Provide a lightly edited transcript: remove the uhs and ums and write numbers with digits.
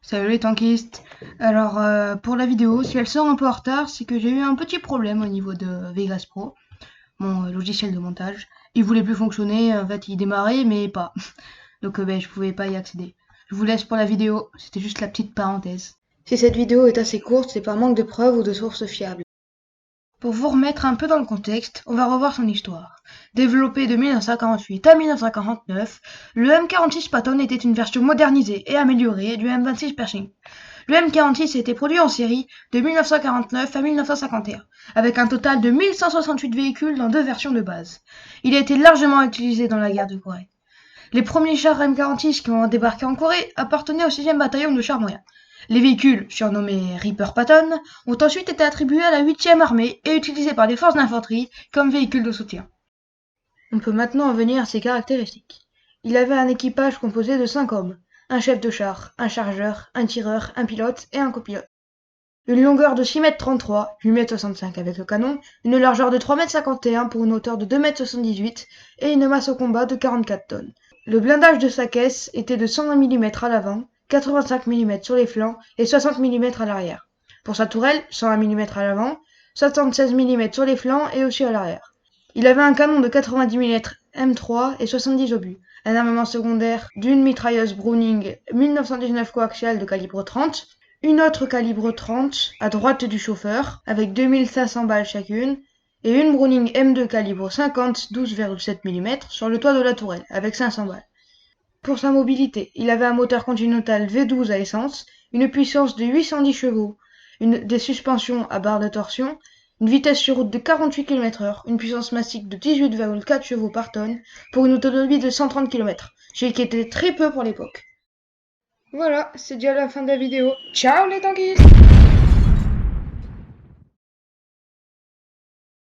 Salut les tankistes. Alors pour la vidéo, si elle sort un peu en retard, c'est que j'ai eu un petit problème au niveau de Vegas Pro, mon logiciel de montage. Il voulait plus fonctionner, en fait il démarrait mais pas. Donc je pouvais pas y accéder. Je vous laisse pour la vidéo, c'était juste la petite parenthèse. Si cette vidéo est assez courte, c'est par manque de preuves ou de sources fiables. Pour vous remettre un peu dans le contexte, on va revoir son histoire. Développé de 1948 à 1949, le M46 Patton était une version modernisée et améliorée du M26 Pershing. Le M46 a été produit en série de 1949 à 1951, avec un total de 1168 véhicules dans deux versions de base. Il a été largement utilisé dans la guerre de Corée. Les premiers chars M46 qui ont débarqué en Corée appartenaient au 6e bataillon de chars moyens. Les véhicules, surnommés Reaper Patton, ont ensuite été attribués à la 8e armée et utilisés par les forces d'infanterie comme véhicules de soutien. On peut maintenant en venir à ses caractéristiques. Il avait un équipage composé de 5 hommes, un chef de char, un chargeur, un tireur, un pilote et un copilote. Une longueur de 6,33 m, 8,65 m avec le canon, une largeur de 3,51 m pour une hauteur de 2,78 m et une masse au combat de 44 tonnes. Le blindage de sa caisse était de 120 mm à l'avant, 85 mm sur les flancs et 60 mm à l'arrière. Pour sa tourelle, 101 mm à l'avant, 76 mm sur les flancs et aussi à l'arrière. Il avait un canon de 90 mm M3 et 70 obus, un armement secondaire d'une mitrailleuse Browning 1919 coaxiale de calibre 30, une autre calibre 30 à droite du chauffeur avec 2500 balles chacune, et une Browning M2 calibre 50 12,7 mm sur le toit de la tourelle avec 500 balles. Pour sa mobilité, il avait un moteur Continental V12 à essence, une puissance de 810 chevaux, des suspensions à barre de torsion, une vitesse sur route de 48 km/h, une puissance massique de 18,4 chevaux par tonne, pour une autonomie de 130 km, ce qui était très peu pour l'époque. Voilà, c'est déjà la fin de la vidéo. Ciao les tanguistes!